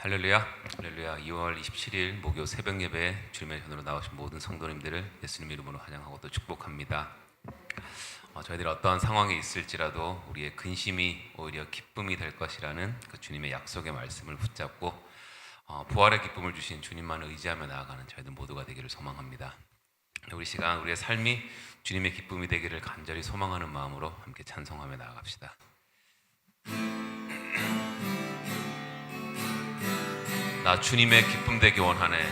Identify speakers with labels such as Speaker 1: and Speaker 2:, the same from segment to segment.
Speaker 1: 할렐루야, 할렐루야. 2월 27일 목요 새벽 예배에 주님의 전으로 나오신 모든 성도님들을 예수님 이름으로 환영하고 또 축복합니다. 저희들이 어떠한 상황에 있을지라도 우리의 근심이 오히려 기쁨이 될 것이라는 그 주님의 약속의 말씀을 붙잡고 부활의 기쁨을 주신 주님만을 의지하며 나아가는 저희들 모두가 되기를 소망합니다. 우리 시간 우리의 삶이 주님의 기쁨이 되기를 간절히 소망하는 마음으로 함께 찬송하며 나아갑시다. 나 주님의 기쁨 되기 원하네.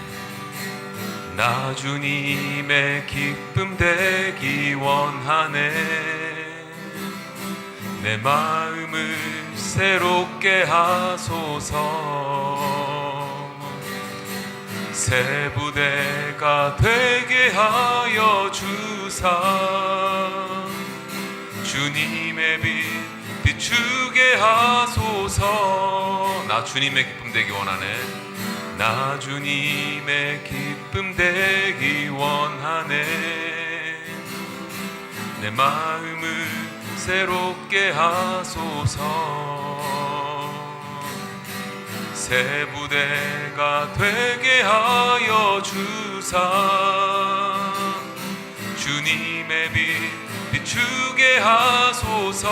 Speaker 1: 나 주님의 기쁨 되기 원하네. 내 마음을 새롭게 하소서. 새 부대가 되게 하여 주사. 주님의 빛 비추게 하소서. 나 주님의 기쁨 되기 원하네. 나 주님의 기쁨 되기 원하네. 내 마음을 새롭게 하소서. 새 부대가 되게 하여 주사. 주님의 빛 비추게 하소서.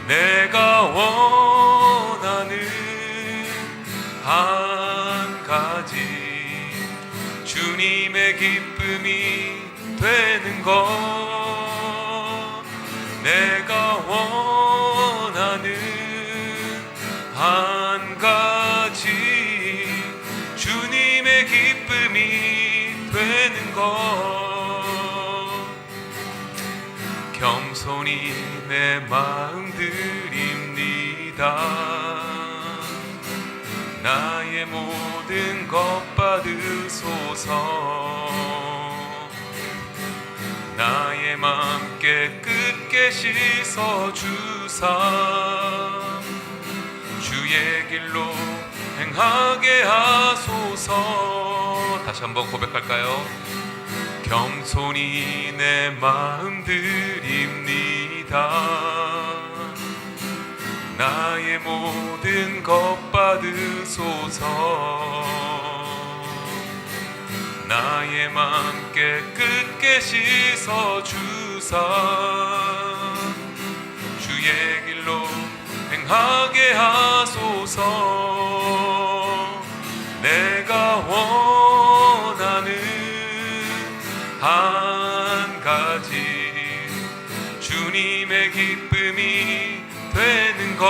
Speaker 1: 내가 원하는 한 가지 주님의 기쁨이 되는 것. 내가 원하는 한 가지 주님의 기쁨이 되는 것. 겸손히 내 마음 드립니다. 나의 모든 것 받으소서. 나의 맘 깨끗게 씻어주사. 주의 길로 행하게 하소서. 다시 한번 고백할까요? 겸손히 내 마음 드립니다. 나의 모든 것 받으소서. 나의 맘 깨끗게 씻어주사. 주의 길로 행하게 하소서. 내가 원하는 한 가지 주님의 기쁨이 되는 것.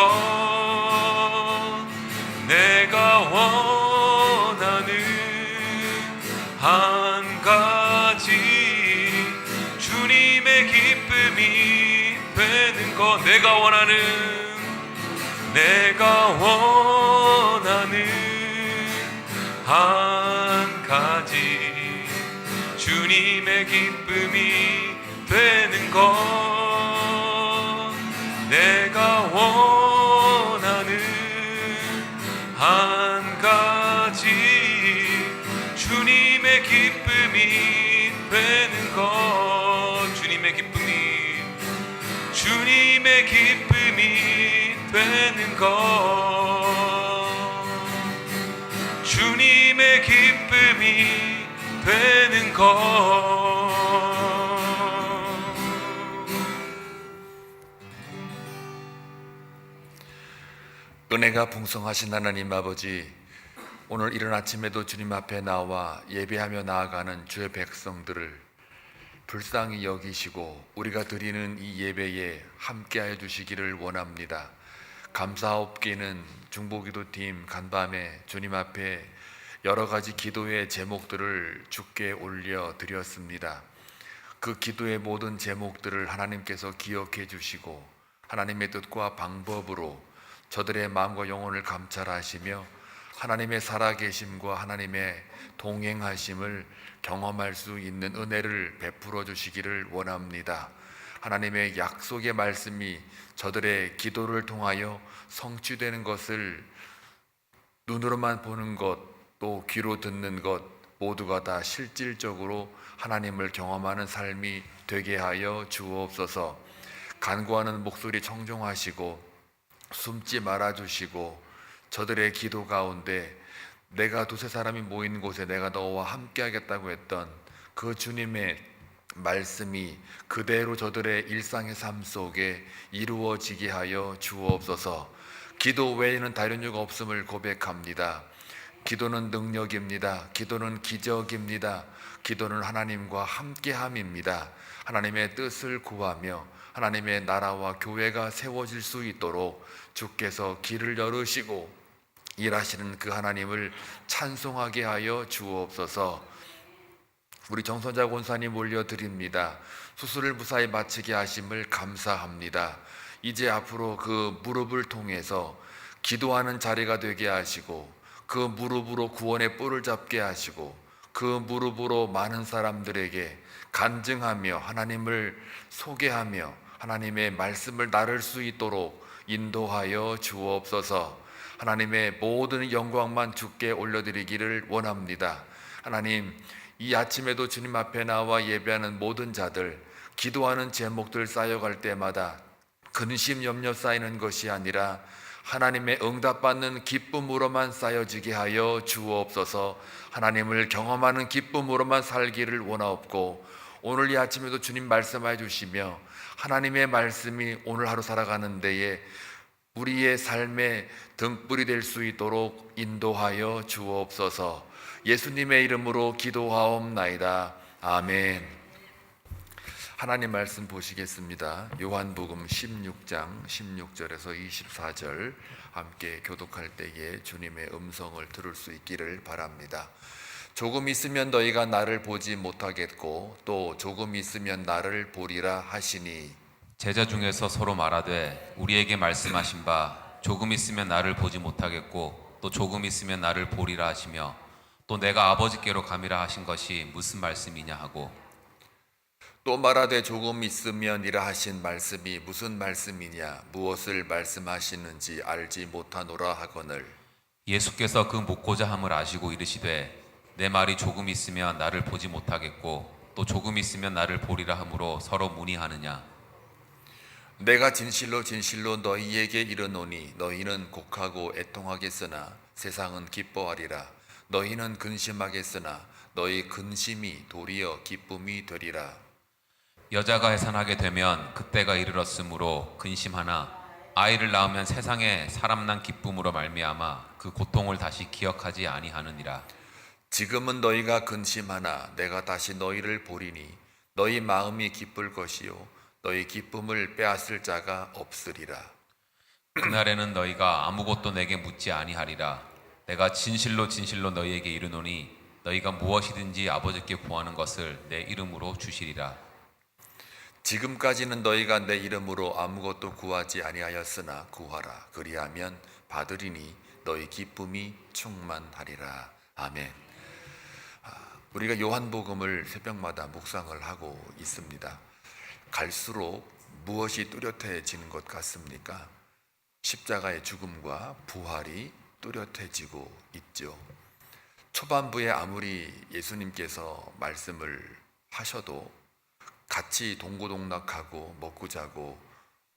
Speaker 1: 내가 원하는 한 가지 주님의 기쁨이 되는 것. 내가 원하는 한 가지 주님의 기쁨이 되는 것. 내가 원하는 한 가지 주님의 기쁨이 되는 것. 주님의 기쁨이 되는 것. 주님의 기쁨이 되는 것.
Speaker 2: 은혜가 풍성하신 하나님 아버지, 오늘 이른 아침에도 주님 앞에 나와 예배하며 나아가는 주의 백성들을 불쌍히 여기시고 우리가 드리는 이 예배에 함께하여 주시기를 원합니다. 감사옵기는 중보기도팀 간밤에 주님 앞에 여러 가지 기도의 제목들을 주께 올려드렸습니다. 그 기도의 모든 제목들을 하나님께서 기억해 주시고 하나님의 뜻과 방법으로 저들의 마음과 영혼을 감찰하시며 하나님의 살아계심과 하나님의 동행하심을 경험할 수 있는 은혜를 베풀어 주시기를 원합니다. 하나님의 약속의 말씀이 저들의 기도를 통하여 성취되는 것을 눈으로만 보는 것, 또 귀로 듣는 것 모두가 다 실질적으로 하나님을 경험하는 삶이 되게 하여 주옵소서. 간구하는 목소리 청종하시고 숨지 말아주시고 저들의 기도 가운데 내가 두세 사람이 모인 곳에 내가 너와 함께 하겠다고 했던 그 주님의 말씀이 그대로 저들의 일상의 삶 속에 이루어지게 하여 주옵소서. 기도 외에는 다른 이유가 없음을 고백합니다. 기도는 능력입니다. 기도는 기적입니다. 기도는 하나님과 함께함입니다. 하나님의 뜻을 구하며 하나님의 나라와 교회가 세워질 수 있도록 주께서 길을 열으시고 일하시는 그 하나님을 찬송하게 하여 주옵소서. 우리 정선자 권사님 올려드립니다. 수술을 무사히 마치게 하심을 감사합니다. 이제 앞으로 그 무릎을 통해서 기도하는 자리가 되게 하시고 그 무릎으로 구원의 뿔을 잡게 하시고 그 무릎으로 많은 사람들에게 간증하며 하나님을 소개하며 하나님의 말씀을 나눌 수 있도록 인도하여 주옵소서. 하나님의 모든 영광만 주께 올려드리기를 원합니다. 하나님, 이 아침에도 주님 앞에 나와 예배하는 모든 자들, 기도하는 제목들 쌓여갈 때마다 근심 염려 쌓이는 것이 아니라 하나님의 응답받는 기쁨으로만 쌓여지게 하여 주옵소서. 하나님을 경험하는 기쁨으로만 살기를 원하옵고, 오늘 이 아침에도 주님 말씀해 주시며 하나님의 말씀이 오늘 하루 살아가는 데에 우리의 삶의 등불이 될 수 있도록 인도하여 주옵소서. 예수님의 이름으로 기도하옵나이다. 아멘. 하나님 말씀 보시겠습니다. 요한복음 16장 16절에서 24절 함께 교독할 때에 주님의 음성을 들을 수 있기를 바랍니다. 조금 있으면 너희가 나를 보지 못하겠고 또 조금 있으면 나를 보리라 하시니,
Speaker 1: 제자 중에서 서로 말하되 우리에게 말씀하신 바 조금 있으면 나를 보지 못하겠고 또 조금 있으면 나를 보리라 하시며 또 내가 아버지께로 가미라 하신 것이 무슨 말씀이냐 하고,
Speaker 2: 또 말하되 조금 있으면이라 하신 말씀이 무슨 말씀이냐, 무엇을 말씀하시는지 알지 못하노라 하거늘,
Speaker 1: 예수께서 그 묻고자 함을 아시고 이르시되 내 말이 조금 있으면 나를 보지 못하겠고 또 조금 있으면 나를 보리라 하므로 서로 문의하느냐.
Speaker 2: 내가 진실로 진실로 너희에게 이르노니 너희는 곡하고 애통하겠으나 세상은 기뻐하리라. 너희는 근심하겠으나 너희 근심이 도리어 기쁨이 되리라.
Speaker 1: 여자가 해산하게 되면 그때가 이르렀으므로 근심하나 아이를 낳으면 세상에 사람 난 기쁨으로 말미암아 그 고통을 다시 기억하지 아니하느니라.
Speaker 2: 지금은 너희가 근심하나 내가 다시 너희를 보리니 너희 마음이 기쁠 것이요 너희 기쁨을 빼앗을 자가 없으리라.
Speaker 1: 그날에는 너희가 아무것도 내게 묻지 아니하리라. 내가 진실로 진실로 너희에게 이르노니 너희가 무엇이든지 아버지께 구하는 것을 내 이름으로 주시리라.
Speaker 2: 지금까지는 너희가 내 이름으로 아무것도 구하지 아니하였으나 구하라. 그리하면 받으리니 너희 기쁨이 충만하리라. 아멘. 우리가 요한복음을 새벽마다 묵상을 하고 있습니다. 갈수록 무엇이 뚜렷해지는 것 같습니까? 십자가의 죽음과 부활이 뚜렷해지고 있죠. 초반부에 아무리 예수님께서 말씀을 하셔도 같이 동고동락하고 먹고 자고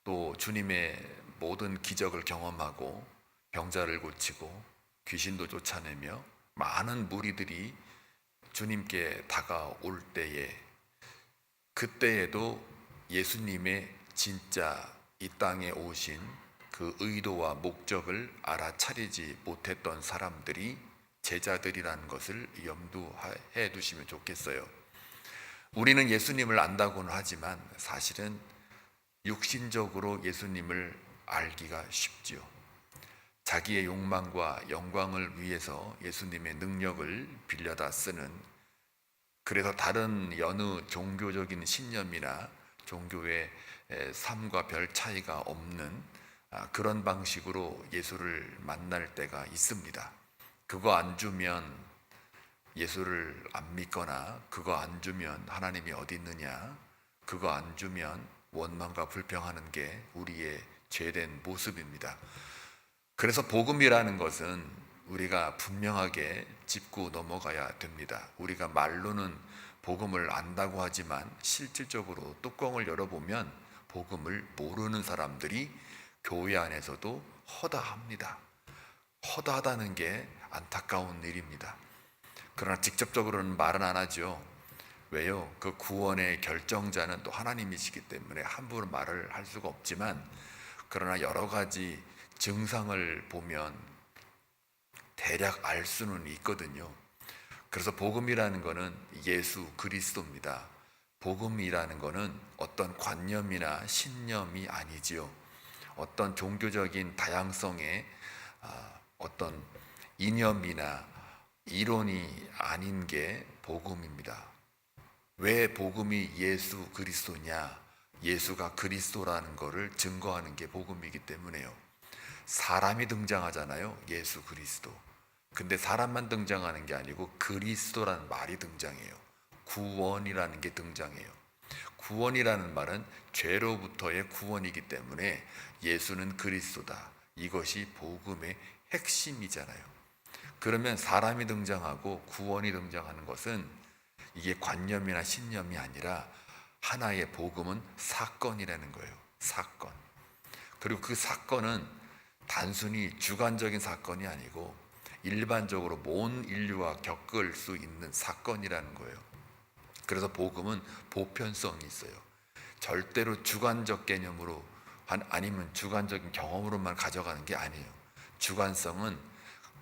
Speaker 2: 또 주님의 모든 기적을 경험하고 병자를 고치고 귀신도 쫓아내며 많은 무리들이 주님께 다가올 때에, 그때에도 예수님의 진짜 이 땅에 오신 그 의도와 목적을 알아차리지 못했던 사람들이 제자들이라는 것을 염두해 두시면 좋겠어요. 우리는 예수님을 안다고는 하지만 사실은 육신적으로 예수님을 알기가 쉽지요. 자기의 욕망과 영광을 위해서 예수님의 능력을 빌려다 쓰는, 그래서 다른 여느 종교적인 신념이나 종교의 삶과 별 차이가 없는 그런 방식으로 예수를 만날 때가 있습니다. 그거 안 주면 예수를 안 믿거나 그거 안 주면 하나님이 어디 있느냐, 그거 안 주면 원망과 불평하는 게 우리의 죄된 모습입니다. 그래서 복음이라는 것은 우리가 분명하게 짚고 넘어가야 됩니다. 우리가 말로는 복음을 안다고 하지만 실질적으로 뚜껑을 열어보면 복음을 모르는 사람들이 교회 안에서도 허다합니다. 허다하다는 게 안타까운 일입니다. 그러나 직접적으로는 말은 안 하죠. 왜요? 그 구원의 결정자는 또 하나님이시기 때문에 함부로 말을 할 수가 없지만, 그러나 여러 가지 증상을 보면 대략 알 수는 있거든요. 그래서 복음이라는 것은 예수 그리스도입니다. 복음이라는 것은 어떤 관념이나 신념이 아니지요. 어떤 종교적인 다양성의 어떤 이념이나 이론이 아닌 게 복음입니다. 왜 복음이 예수 그리스도냐? 예수가 그리스도라는 것을 증거하는 게 복음이기 때문에요. 사람이 등장하잖아요. 예수 그리스도. 근데 사람만 등장하는 게 아니고 그리스도라는 말이 등장해요. 구원이라는 게 등장해요. 구원이라는 말은 죄로부터의 구원이기 때문에 예수는 그리스도다. 이것이 복음의 핵심이잖아요. 그러면 사람이 등장하고 구원이 등장하는 것은 이게 관념이나 신념이 아니라 하나의 복음은 사건이라는 거예요. 사건. 그리고 그 사건은 단순히 주관적인 사건이 아니고 일반적으로 온 인류가 겪을 수 있는 사건이라는 거예요. 그래서 복음은 보편성이 있어요. 절대로 주관적 개념으로 아니면 주관적인 경험으로만 가져가는 게 아니에요. 주관성은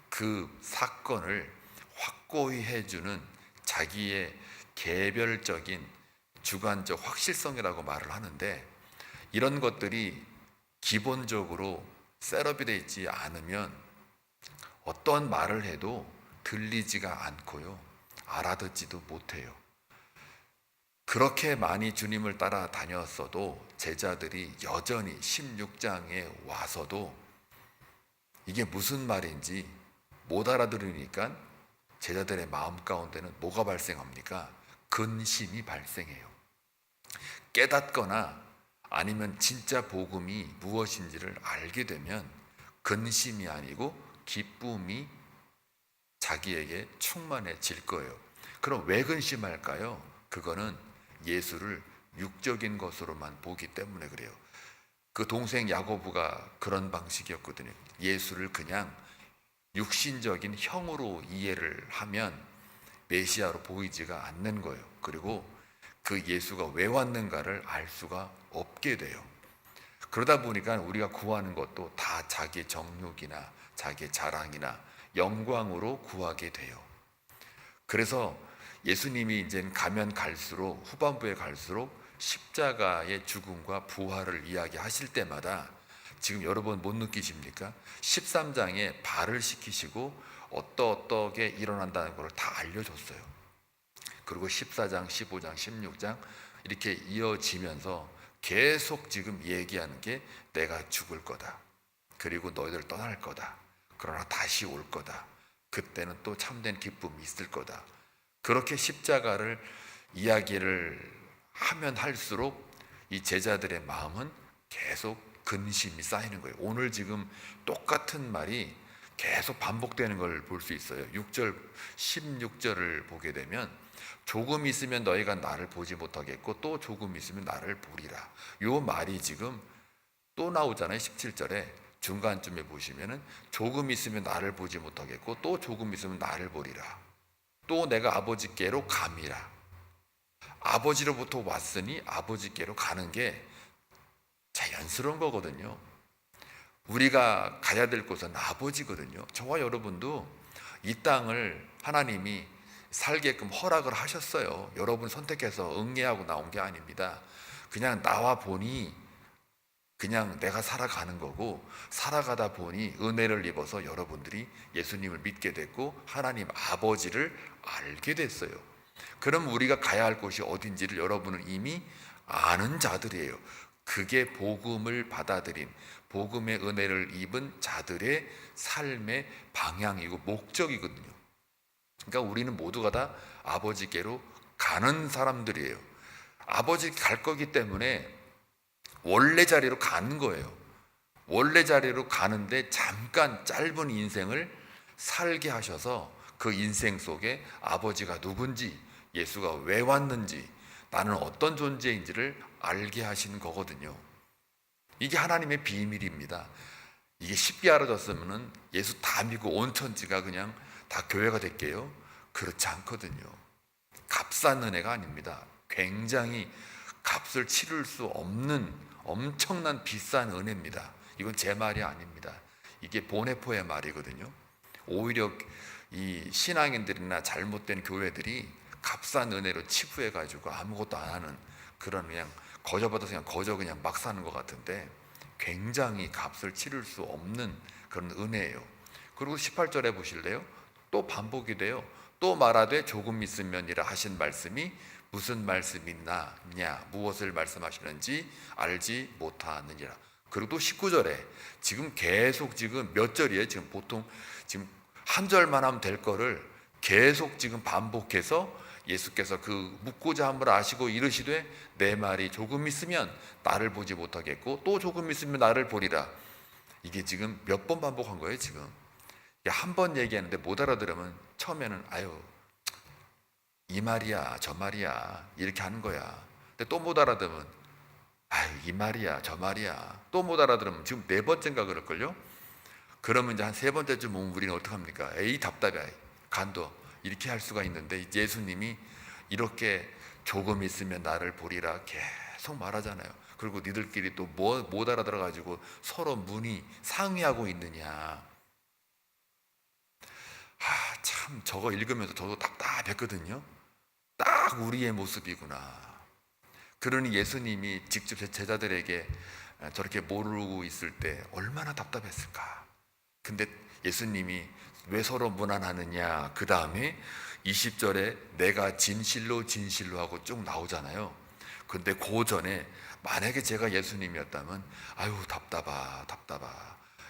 Speaker 2: 그 사건을 확고히 해주는 자기의 개별적인 주관적 확실성이라고 말을 하는데, 이런 것들이 기본적으로 셋업이 되어 있지 않으면 어떤 말을 해도 들리지가 않고요, 알아듣지도 못해요. 그렇게 많이 주님을 따라 다녔어도 제자들이 여전히 16장에 와서도 이게 무슨 말인지 못 알아들으니까 제자들의 마음 가운데는 뭐가 발생합니까? 근심이 발생해요. 깨닫거나 아니면 진짜 복음이 무엇인지를 알게 되면 근심이 아니고 기쁨이 자기에게 충만해질 거예요. 그럼 왜 근심할까요? 그거는 예수를 육적인 것으로만 보기 때문에 그래요. 그 동생 야고보가 그런 방식이었거든요. 예수를 그냥 육신적인 형으로 이해를 하면 메시아로 보이지가 않는 거예요. 그리고 그 예수가 왜 왔는가를 알 수가 없게 돼요. 그러다 보니까 우리가 구하는 것도 다 자기의 정욕이나 자기의 자랑이나 영광으로 구하게 돼요. 그래서 예수님이 이제 가면 갈수록, 후반부에 갈수록 십자가의 죽음과 부활을 이야기하실 때마다 지금 여러분 못 느끼십니까? 13장에 발을 시키시고 어떻게 일어난다는 걸 다 알려줬어요. 그리고 14장, 15장, 16장 이렇게 이어지면서 계속 지금 얘기하는 게 내가 죽을 거다. 그리고 너희들 떠날 거다. 그러나 다시 올 거다. 그때는 또 참된 기쁨이 있을 거다. 그렇게 십자가를 이야기를 하면 할수록 이 제자들의 마음은 계속 근심이 쌓이는 거예요. 오늘 지금 똑같은 말이 계속 반복되는 걸 볼 수 있어요. 6절, 16절을 보게 되면 조금 있으면 너희가 나를 보지 못하겠고 또 조금 있으면 나를 보리라. 요 말이 지금 또 나오잖아요. 17절에 중간쯤에 보시면은 조금 있으면 나를 보지 못하겠고 또 조금 있으면 나를 보리라. 또 내가 아버지께로 감이라. 아버지로부터 왔으니 아버지께로 가는 게 자연스러운 거거든요. 우리가 가야 될 곳은 아버지거든요. 저와 여러분도 이 땅을 하나님이 살게끔 허락을 하셨어요. 여러분 선택해서 응애하고 나온 게 아닙니다. 그냥 나와 보니 그냥 내가 살아가는 거고, 살아가다 보니 은혜를 입어서 여러분들이 예수님을 믿게 됐고 하나님 아버지를 알게 됐어요. 그럼 우리가 가야 할 곳이 어딘지를 여러분은 이미 아는 자들이에요. 그게 복음을 받아들인, 복음의 은혜를 입은 자들의 삶의 방향이고 목적이거든요. 그러니까 우리는 모두가 다 아버지께로 가는 사람들이에요. 아버지 갈 거기 때문에 원래 자리로 가는 거예요. 원래 자리로 가는데 잠깐 짧은 인생을 살게 하셔서 그 인생 속에 아버지가 누군지, 예수가 왜 왔는지, 나는 어떤 존재인지를 알게 하시는 거거든요. 이게 하나님의 비밀입니다. 이게 쉽게 알아졌으면은 예수 다 믿고 온 천지가 그냥 다 교회가 될게요. 그렇지 않거든요. 값싼 은혜가 아닙니다. 굉장히 값을 치를 수 없는 엄청난 비싼 은혜입니다. 이건 제 말이 아닙니다. 이게 보네포의 말이거든요. 오히려 이 신앙인들이나 잘못된 교회들이 값싼 은혜로 치부해가지고 아무것도 안 하는 그런 그냥 거저 받아서 그냥 거저 그냥 막 사는 것 같은데 굉장히 값을 치를 수 없는 그런 은혜예요. 그리고 18절에 보실래요? 또 반복이 돼요. 또 말하되 조금 있으면이라 하신 말씀이 무슨 말씀이냐 무엇을 말씀하시는지 알지 못하느니라. 그리고 또 19절에 지금 계속 지금 몇 절이에요? 지금 보통 지금 한 절만 하면 될 거를 계속 지금 반복해서 예수께서 그 묻고자 함을 아시고 이르시되 내 말이 조금 있으면 나를 보지 못하겠고 또 조금 있으면 나를 보리라. 이게 지금 몇 번 반복한 거예요 지금. 한 번 얘기하는데 못 알아들으면 처음에는 아유 이 말이야 저 말이야 이렇게 하는 거야. 근데 또 못 알아들으면 아유 이 말이야 저 말이야. 또 못 알아들으면 지금 네 번째인가 그럴걸요. 그러면 이제 한 세 번째쯤 오면 우리는 어떡합니까? 에이 답답해 간도 이렇게 할 수가 있는데 예수님이 이렇게 조금 있으면 나를 보리라 계속 말하잖아요. 그리고 니들끼리 또 못 알아들어 가지고 서로 문이 상의하고 있느냐. 참 저거 읽으면서 저도 답답했거든요. 딱 우리의 모습이구나. 그러니 예수님이 직접 제자들에게 저렇게 모르고 있을 때 얼마나 답답했을까. 근데 예수님이 왜 서로 무난하느냐. 그 다음에 20절에 내가 진실로 진실로 하고 쭉 나오잖아요. 근데 그 전에 만약에 제가 예수님이었다면 아유 답답하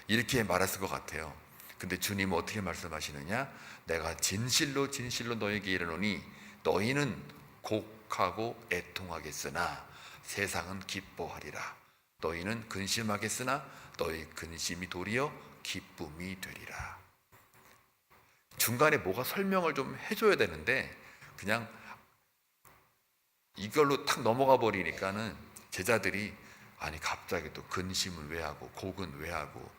Speaker 2: 이렇게 말했을 것 같아요. 근데 주님은 어떻게 말씀하시느냐. 내가 진실로 진실로 너에게 이르노니 너희는 곡하고 애통하겠으나 세상은 기뻐하리라. 너희는 근심하겠으나 너희 근심이 도리어 기쁨이 되리라. 중간에 뭐가 설명을 좀 해줘야 되는데 그냥 이걸로 탁 넘어가 버리니까는 제자들이 아니 갑자기 또 근심은 왜 하고 곡은 왜 하고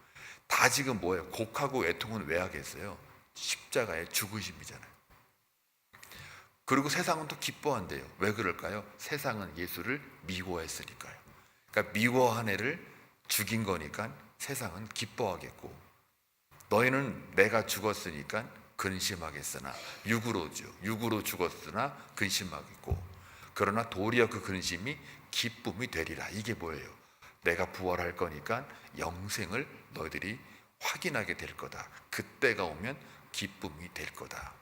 Speaker 2: 다 지금 뭐예요? 곡하고 애통은 왜 하겠어요? 십자가의 죽으심이잖아요. 그리고 세상은 또 기뻐한대요. 왜 그럴까요? 세상은 예수를 미워했으니까요. 그러니까 미워한 애를 죽인 거니까 세상은 기뻐하겠고 너희는 내가 죽었으니까 근심하겠으나 육으로 죽었으나 근심하겠고 그러나 도리어 그 근심이 기쁨이 되리라. 이게 뭐예요? 내가 부활할 거니까 영생을 너희들이 확인하게 될 거다. 그때가 오면 기쁨이 될 거다.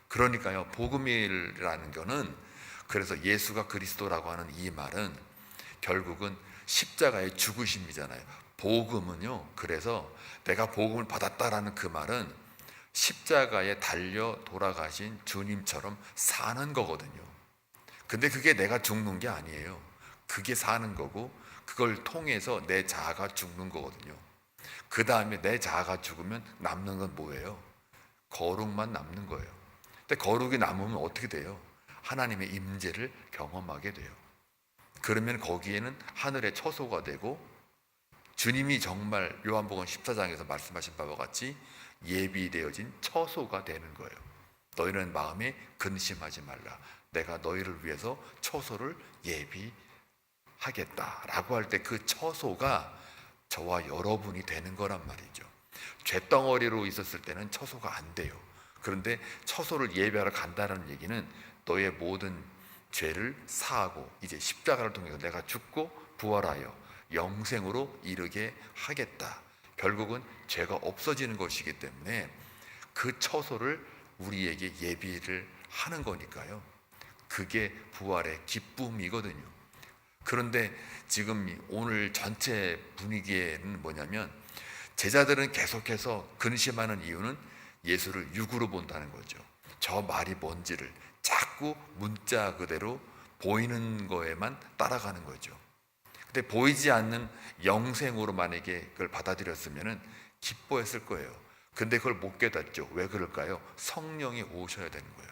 Speaker 2: 그러니까요 복음이라는 거는 그래서 예수가 그리스도라고 하는 이 말은 결국은 십자가의 죽으심이잖아요. 복음은요 그래서 내가 복음을 받았다라는 그 말은 십자가에 달려 돌아가신 주님처럼 사는 거거든요. 근데 그게 내가 죽는 게 아니에요. 그게 사는 거고 그걸 통해서 내 자아가 죽는 거거든요. 그 다음에 내 자아가 죽으면 남는 건 뭐예요? 거룩만 남는 거예요. 근데 거룩이 남으면 어떻게 돼요? 하나님의 임재를 경험하게 돼요. 그러면 거기에는 하늘의 처소가 되고 주님이 정말 요한복음 14장에서 말씀하신 바와 같이 예비되어진 처소가 되는 거예요. 너희는 마음에 근심하지 말라. 내가 너희를 위해서 처소를 예비하겠다라고 할 때 그 처소가 저와 여러분이 되는 거란 말이죠. 쇳덩어리로 있었을 때는 처소가 안 돼요. 그런데 처소를 예배하러 간다는 얘기는 너의 모든 죄를 사하고 이제 십자가를 통해서 내가 죽고 부활하여 영생으로 이르게 하겠다. 결국은 죄가 없어지는 것이기 때문에 그 처소를 우리에게 예비를 하는 거니까요. 그게 부활의 기쁨이거든요. 그런데 지금 오늘 전체 분위기에는 뭐냐면 제자들은 계속해서 근심하는 이유는 예수를 육으로 본다는 거죠. 저 말이 뭔지를 자꾸 문자 그대로 보이는 거에만 따라가는 거죠. 근데 보이지 않는 영생으로 만약에 그걸 받아들였으면 기뻐했을 거예요. 근데 그걸 못 깨닫죠. 왜 그럴까요? 성령이 오셔야 되는 거예요.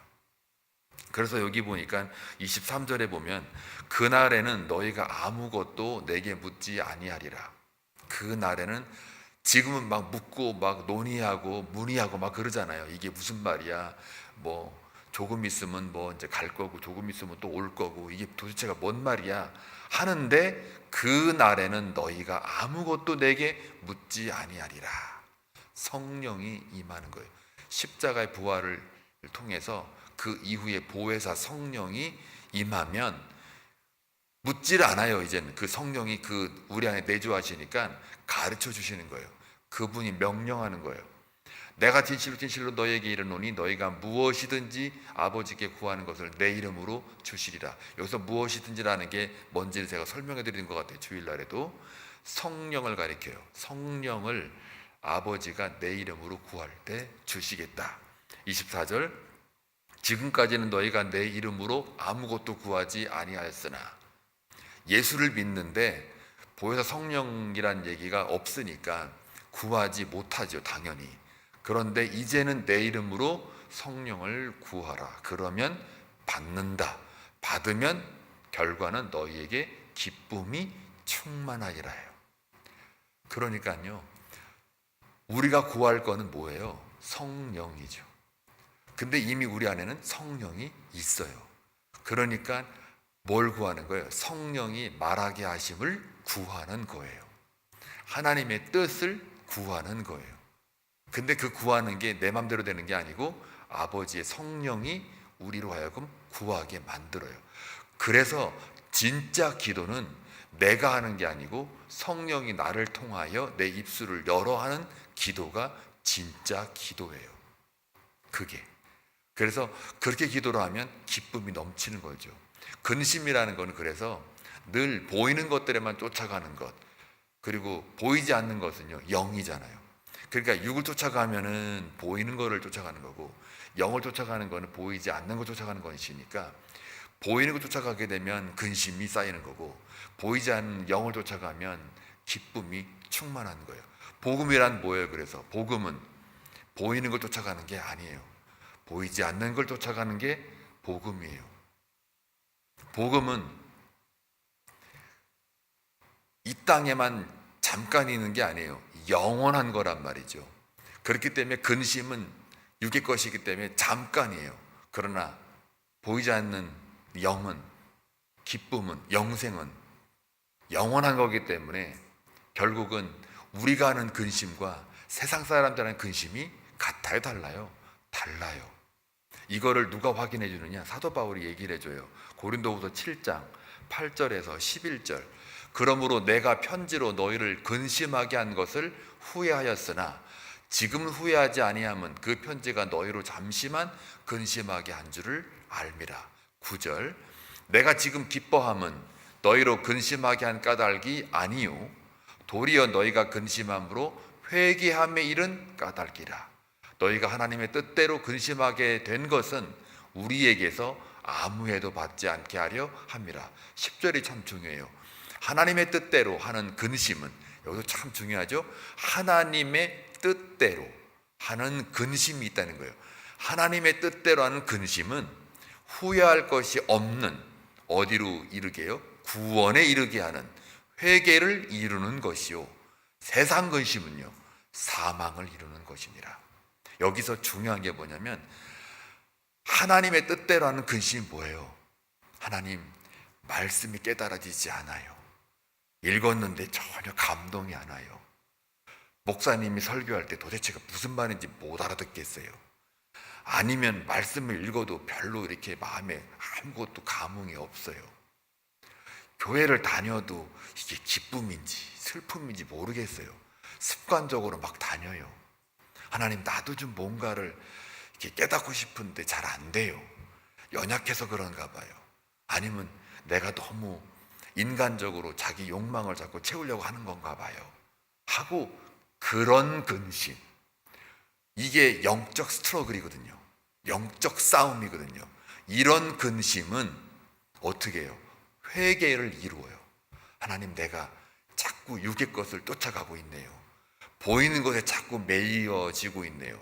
Speaker 2: 그래서 여기 보니까 23절에 보면 그날에는 너희가 아무것도 내게 묻지 아니하리라. 그날에는 지금은 막 묻고 막 논의하고 문의하고 막 그러잖아요. 이게 무슨 말이야? 뭐 조금 있으면 뭐 이제 갈 거고 조금 있으면 또 올 거고 이게 도대체가 뭔 말이야? 하는데 그 날에는 너희가 아무것도 내게 묻지 아니하리라. 성령이 임하는 거예요. 십자가의 부활을 통해서 그 이후에 보혜사 성령이 임하면 묻질 않아요. 이제는 그 성령이 그 우리 안에 내주하시니까 가르쳐 주시는 거예요. 그분이 명령하는 거예요. 내가 진실로 진실로 너희에게 이르노니 너희가 무엇이든지 아버지께 구하는 것을 내 이름으로 주시리라. 여기서 무엇이든지라는 게 뭔지를 제가 설명해 드리는 것 같아요. 주일날에도 성령을 가리켜요. 성령을 아버지가 내 이름으로 구할 때 주시겠다. 24절 지금까지는 너희가 내 이름으로 아무것도 구하지 아니하였으나 예수를 믿는데 보혜사 성령이란 얘기가 없으니까 구하지 못하죠. 당연히. 그런데 이제는 내 이름으로 성령을 구하라. 그러면 받는다. 받으면 결과는 너희에게 기쁨이 충만하리라 해요. 그러니까요. 우리가 구할 거는 뭐예요? 성령이죠. 근데 이미 우리 안에는 성령이 있어요. 그러니까 뭘 구하는 거예요? 성령이 말하게 하심을 구하는 거예요. 하나님의 뜻을 구하는 거예요. 근데 그 구하는 게 내 맘대로 되는 게 아니고 아버지의 성령이 우리로 하여금 구하게 만들어요. 그래서 진짜 기도는 내가 하는 게 아니고 성령이 나를 통하여 내 입술을 열어 하는 기도가 진짜 기도예요. 그게. 그래서 그렇게 기도를 하면 기쁨이 넘치는 거죠. 근심이라는 거는 그래서 늘 보이는 것들에만 쫓아가는 것, 그리고 보이지 않는 것은요 영이잖아요. 그러니까 육을 쫓아가면은 보이는 거를 쫓아가는 거고 영을 쫓아가는 거는 보이지 않는 거 쫓아가는 것이니까 보이는 거 쫓아가게 되면 근심이 쌓이는 거고 보이지 않는 영을 쫓아가면 기쁨이 충만한 거예요. 복음이란 뭐예요? 그래서 복음은 보이는 걸 쫓아가는 게 아니에요. 보이지 않는 걸 쫓아가는 게 복음이에요. 복음은 이 땅에만 잠깐 있는 게 아니에요. 영원한 거란 말이죠. 그렇기 때문에 근심은 육의 것이기 때문에 잠깐이에요. 그러나 보이지 않는 영은, 기쁨은, 영생은 영원한 거기 때문에 결국은 우리가 하는 근심과 세상 사람들 하는 근심이 같아요? 달라요? 달라요. 이거를 누가 확인해 주느냐? 사도 바울이 얘기를 해줘요. 고린도후서 7장 8절에서 11절. 그러므로 내가 편지로 너희를 근심하게 한 것을 후회하였으나 지금 후회하지 아니함은 그 편지가 너희로 잠시만 근심하게 한 줄을 알미라. 9절. 내가 지금 기뻐함은 너희로 근심하게 한 까닭이 아니요 도리어 너희가 근심함으로 회개함에 이른 까닭이라. 너희가 하나님의 뜻대로 근심하게 된 것은 우리에게서 아무 해도 받지 않게 하려 함이라. 10절이 참 중요해요. 하나님의 뜻대로 하는 근심은, 여기서 참 중요하죠. 하나님의 뜻대로 하는 근심이 있다는 거예요. 하나님의 뜻대로 하는 근심은 후회할 것이 없는, 어디로 이르게요? 구원에 이르게 하는, 회개를 이루는 것이요 세상 근심은요 사망을 이루는 것이니라. 여기서 중요한 게 뭐냐면 하나님의 뜻대로 하는 근심이 뭐예요? 하나님 말씀이 깨달아지지 않아요. 읽었는데 전혀 감동이 안 와요. 목사님이 설교할 때 도대체가 무슨 말인지 못 알아듣겠어요. 아니면 말씀을 읽어도 별로 이렇게 마음에 아무것도 감흥이 없어요. 교회를 다녀도 이게 기쁨인지 슬픔인지 모르겠어요. 습관적으로 막 다녀요. 하나님 나도 좀 뭔가를 이렇게 깨닫고 싶은데 잘 안 돼요. 연약해서 그런가 봐요. 아니면 내가 너무 인간적으로 자기 욕망을 자꾸 채우려고 하는 건가 봐요. 하고 그런 근심. 이게 영적 스트러글이거든요. 영적 싸움이거든요. 이런 근심은 어떻게 해요? 회개를 이루어요. 하나님 내가 자꾸 육의 것을 쫓아가고 있네요. 보이는 것에 자꾸 매여지고 있네요.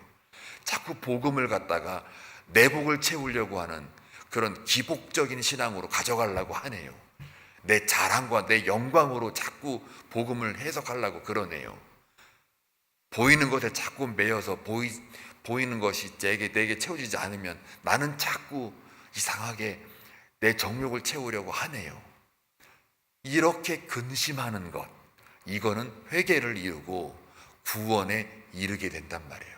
Speaker 2: 자꾸 복음을 갖다가 내 복을 채우려고 하는 그런 기복적인 신앙으로 가져가려고 하네요. 내 자랑과 내 영광으로 자꾸 복음을 해석하려고 그러네요. 보이는 것에 자꾸 매여서 보이는 것이 내게 채워지지 않으면 나는 자꾸 이상하게 내 정욕을 채우려고 하네요. 이렇게 근심하는 것, 이거는 회개를 이루고 구원에 이르게 된단 말이에요.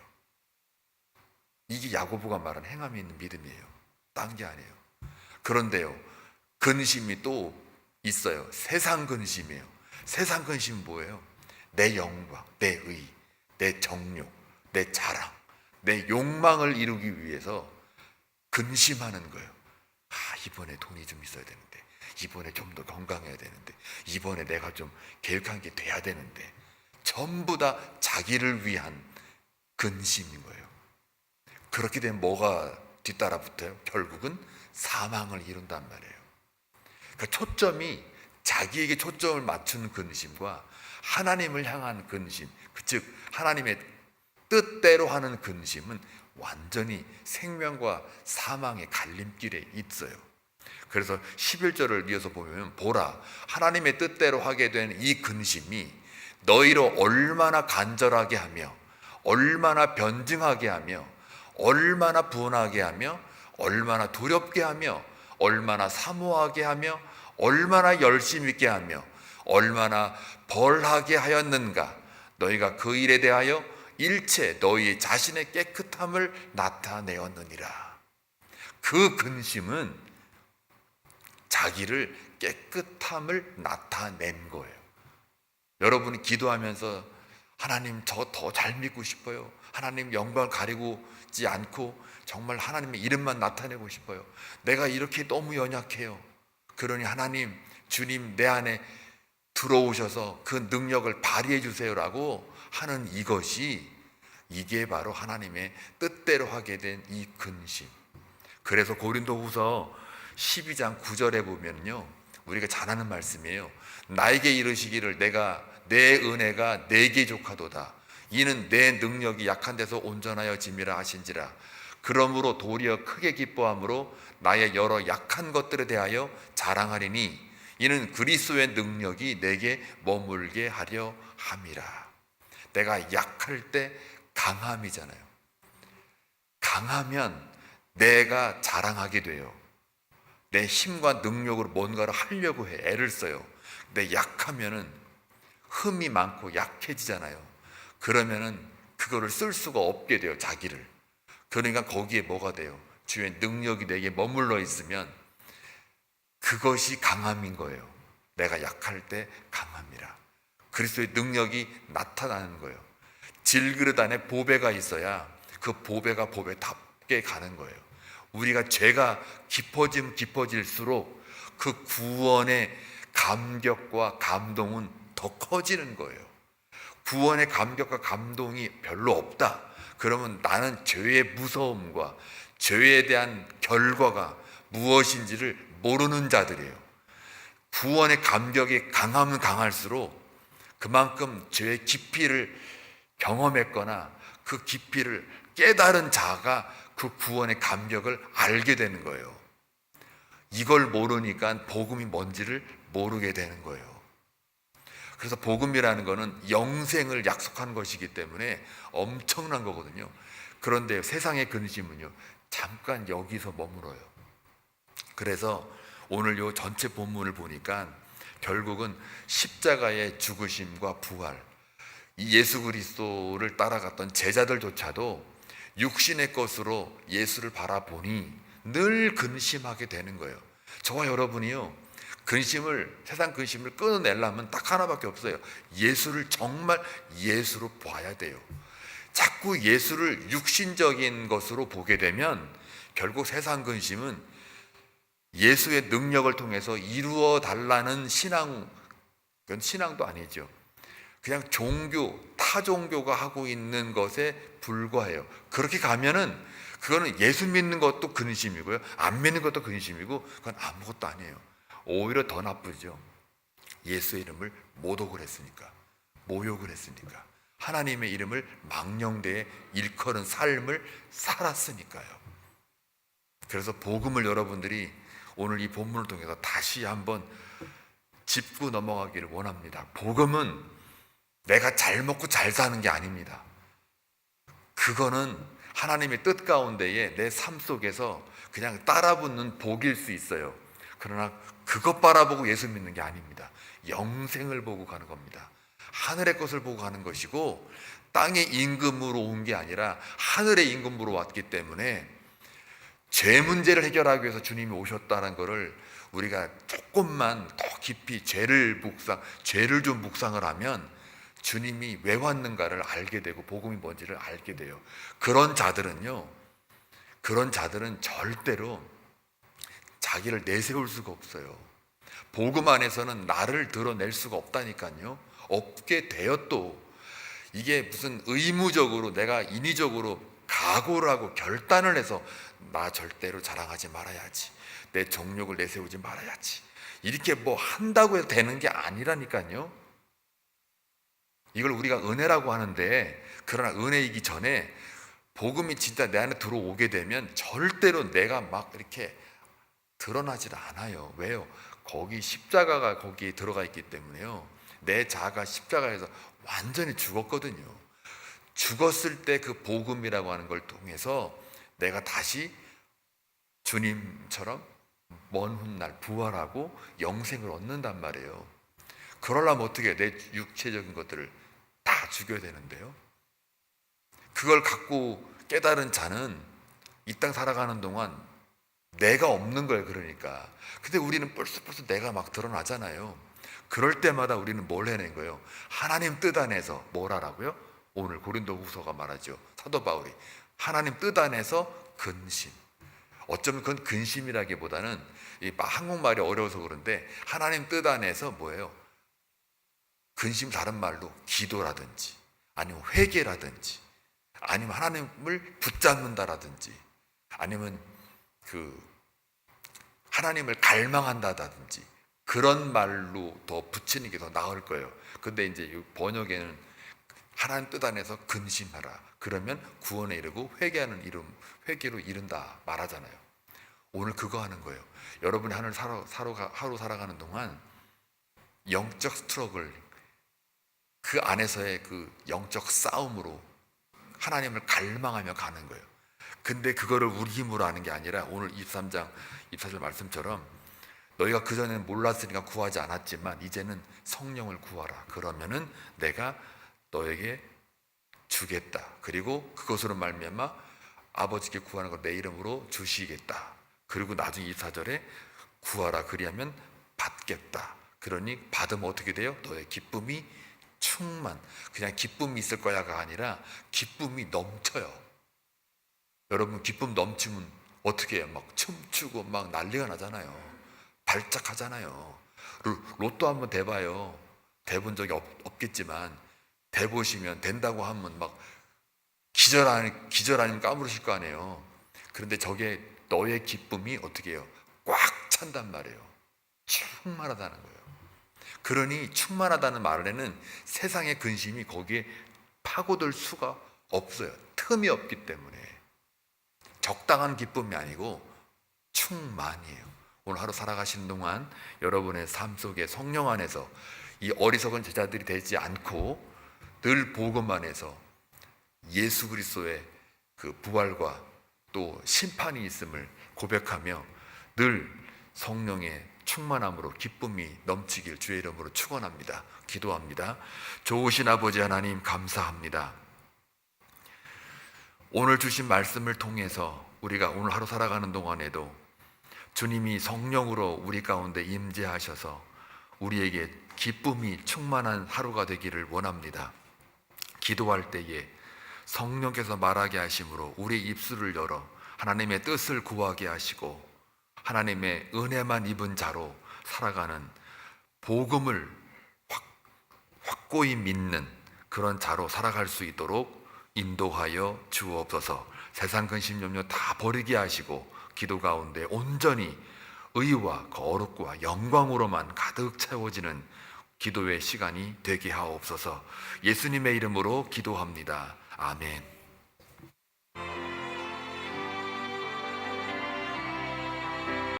Speaker 2: 이게 야고보가 말한 행함이 있는 믿음이에요. 딴 게 아니에요. 그런데요, 근심이 또 있어요. 세상 근심이에요. 세상 근심은 뭐예요? 내 영광, 내 의, 내 정욕, 내 자랑, 내 욕망을 이루기 위해서 근심하는 거예요. 이번에 돈이 좀 있어야 되는데, 이번에 좀 더 건강해야 되는데, 이번에 내가 좀 계획한 게 돼야 되는데, 전부 다 자기를 위한 근심인 거예요. 그렇게 되면 뭐가 뒤따라 붙어요? 결국은 사망을 이룬단 말이에요. 그러니까 초점이 자기에게 초점을 맞춘 근심과 하나님을 향한 근심, 즉 하나님의 뜻대로 하는 근심은 완전히 생명과 사망의 갈림길에 있어요. 그래서 11절을 이어서 보면, 보라, 하나님의 뜻대로 하게 된 이 근심이 너희로 얼마나 간절하게 하며 얼마나 변증하게 하며 얼마나 분하게 하며 얼마나 두렵게 하며 얼마나 사모하게 하며 얼마나 열심 있게 하며 얼마나 벌하게 하였는가. 너희가 그 일에 대하여 일체 너희 자신의 깨끗함을 나타내었느니라. 그 근심은 자기를 깨끗함을 나타낸 거예요. 여러분이 기도하면서 하나님 저 더 잘 믿고 싶어요. 하나님 영광을 가리고지 않고 정말 하나님의 이름만 나타내고 싶어요. 내가 이렇게 너무 연약해요. 그러니 하나님, 주님 내 안에 들어오셔서 그 능력을 발휘해 주세요라고 하는 이게 바로 하나님의 뜻대로 하게 된 이 근심. 그래서 고린도후서 12장 9절에 보면요, 우리가 잘 아는 말씀이에요. 나에게 이르시기를 내 은혜가 내게 족하도다. 이는 내 능력이 약한 데서 온전하여 짐이라 하신지라. 그러므로 도리어 크게 기뻐함으로 나의 여러 약한 것들에 대하여 자랑하리니 이는 그리스도의 능력이 내게 머물게 하려 함이라. 내가 약할 때 강함이잖아요. 강하면 내가 자랑하게 돼요. 내 힘과 능력으로 뭔가를 하려고 해, 애를 써요. 근데 약하면은 흠이 많고 약해지잖아요. 그러면은 그거를 쓸 수가 없게 돼요, 자기를. 그러니까 거기에 뭐가 돼요? 주의 능력이 내게 머물러 있으면 그것이 강함인 거예요. 내가 약할 때 강함이라. 그리스도의 능력이 나타나는 거예요. 질그릇 안에 보배가 있어야 그 보배가 보배답게 가는 거예요. 우리가 죄가 깊어지면 깊어질수록 그 구원의 감격과 감동은 더 커지는 거예요. 구원의 감격과 감동이 별로 없다. 그러면 나는 죄의 무서움과 죄에 대한 결과가 무엇인지를 모르는 자들이에요. 구원의 감격이 강하면 강할수록 그만큼 죄의 깊이를 경험했거나 그 깊이를 깨달은 자가 그 구원의 감격을 알게 되는 거예요. 이걸 모르니까 복음이 뭔지를 모르게 되는 거예요. 그래서 복음이라는 거는 영생을 약속한 것이기 때문에 엄청난 거거든요. 그런데 세상의 근심은요, 잠깐 여기서 머물어요. 그래서 오늘 요 전체 본문을 보니까 결국은 십자가의 죽으심과 부활, 이 예수 그리스도를 따라갔던 제자들조차도 육신의 것으로 예수를 바라보니 늘 근심하게 되는 거예요. 저와 여러분이요, 세상 근심을 끊어내려면 딱 하나밖에 없어요. 예수를 정말 예수로 봐야 돼요. 자꾸 예수를 육신적인 것으로 보게 되면 결국 세상 근심은 예수의 능력을 통해서 이루어 달라는 그건 신앙도 아니죠. 그냥 타 종교가 하고 있는 것에 불과해요. 그렇게 가면은 그거는 예수 믿는 것도 근심이고요, 안 믿는 것도 근심이고, 그건 아무것도 아니에요. 오히려 더 나쁘죠. 예수의 이름을 모독을 했으니까, 모욕을 했으니까, 하나님의 이름을 망령되이 일컬은 삶을 살았으니까요. 그래서 복음을 여러분들이 오늘 이 본문을 통해서 다시 한번 짚고 넘어가기를 원합니다. 복음은 내가 잘 먹고 잘 사는 게 아닙니다. 그거는 하나님의 뜻 가운데에 내 삶 속에서 그냥 따라붙는 복일 수 있어요. 그러나 그것 바라보고 예수 믿는 게 아닙니다. 영생을 보고 가는 겁니다. 하늘의 것을 보고 가는 것이고, 땅의 임금으로 온 게 아니라 하늘의 임금으로 왔기 때문에 죄 문제를 해결하기 위해서 주님이 오셨다는 것을 우리가 조금만 더 깊이 죄를 좀 묵상을 하면 주님이 왜 왔는가를 알게 되고 복음이 뭔지를 알게 돼요. 그런 자들은 절대로 자기를 내세울 수가 없어요. 복음 안에서는 나를 드러낼 수가 없다니까요. 없게 돼요. 또 이게 무슨 의무적으로 내가 인위적으로 각오를 하고 결단을 해서 나 절대로 자랑하지 말아야지, 내 정욕을 내세우지 말아야지, 이렇게 뭐 한다고 해서 되는 게 아니라니까요. 이걸 우리가 은혜라고 하는데, 그러나 은혜이기 전에 복음이 진짜 내 안에 들어오게 되면 절대로 내가 막 이렇게 드러나질 않아요. 왜요? 거기 십자가가 거기에 들어가 있기 때문에요. 내 자아가 십자가에서 완전히 죽었거든요. 죽었을 때 그 복음이라고 하는 걸 통해서 내가 다시 주님처럼 먼 훗날 부활하고 영생을 얻는단 말이에요. 그러려면 어떻게, 내 육체적인 것들을 다 죽여야 되는데요. 그걸 갖고 깨달은 자는 이 땅 살아가는 동안 내가 없는 거예요. 그러니까. 근데 우리는 벌써 내가 막 드러나잖아요. 그럴 때마다 우리는 뭘 해낸 거예요? 하나님 뜻 안에서 뭘 하라고요? 오늘 고린도후서가 말하죠. 사도 바울이 하나님 뜻 안에서 근심. 어쩌면 그건 근심이라기보다는 이 한국말이 어려워서 그런데 하나님 뜻 안에서 뭐예요? 근심 다른 말로 기도라든지 아니면 회개라든지 아니면 하나님을 붙잡는다라든지 아니면 하나님을 갈망한다든지 그런 말로 더 붙이는 게 더 나을 거예요. 근데 이제 번역에는 하나님 뜻 안에서 근심하라. 그러면 구원에 이르고 회개로 이른다 말하잖아요. 오늘 그거 하는 거예요. 여러분이 하루 살아가는 동안 영적 스트러글, 그 안에서의 그 영적 싸움으로 하나님을 갈망하며 가는 거예요. 근데 그거를 우리 힘으로 하는 게 아니라 오늘 23장 24절 말씀처럼 너희가 그전에는 몰랐으니까 구하지 않았지만 이제는 성령을 구하라. 그러면은 내가 너에게 주겠다. 그리고 그것으로 말미암아 아버지께 구하는 걸 내 이름으로 주시겠다. 그리고 나중에 24절에 구하라. 그리하면 받겠다. 그러니 받으면 어떻게 돼요? 너의 기쁨이 그냥 기쁨이 있을 거야가 아니라 기쁨이 넘쳐요. 여러분 기쁨 넘치면 어떻게 해요? 막 춤추고 막 난리가 나잖아요. 발작하잖아요. 로또 한번 대봐요. 대본 적이 없겠지만 대보시면 된다고 하면 막 기절 아니면 까무르실 거 아니에요. 그런데 저게 너의 기쁨이 어떻게 해요? 꽉 찬단 말이에요. 충만하다는 거예요. 그러니 충만하다는 말에는 세상의 근심이 거기에 파고들 수가 없어요. 틈이 없기 때문에. 적당한 기쁨이 아니고 충만이에요. 오늘 하루 살아가시는 동안 여러분의 삶 속에 성령 안에서 이 어리석은 제자들이 되지 않고 늘 복음 안에서 예수 그리스도의 그 부활과 또 심판이 있음을 고백하며 늘 성령의 충만함으로 기쁨이 넘치길 주의 이름으로 축원합니다. 기도합니다. 좋으신 아버지 하나님 감사합니다. 오늘 주신 말씀을 통해서 우리가 오늘 하루 살아가는 동안에도 주님이 성령으로 우리 가운데 임재하셔서 우리에게 기쁨이 충만한 하루가 되기를 원합니다. 기도할 때에 성령께서 말하게 하심으로 우리 입술을 열어 하나님의 뜻을 구하게 하시고 하나님의 은혜만 입은 자로 살아가는 복음을 확고히 믿는 그런 자로 살아갈 수 있도록 인도하여 주옵소서. 세상 근심 염려 다 버리게 하시고 기도 가운데 온전히 의와 거룩과 영광으로만 가득 채워지는 기도의 시간이 되게 하옵소서. 예수님의 이름으로 기도합니다. 아멘.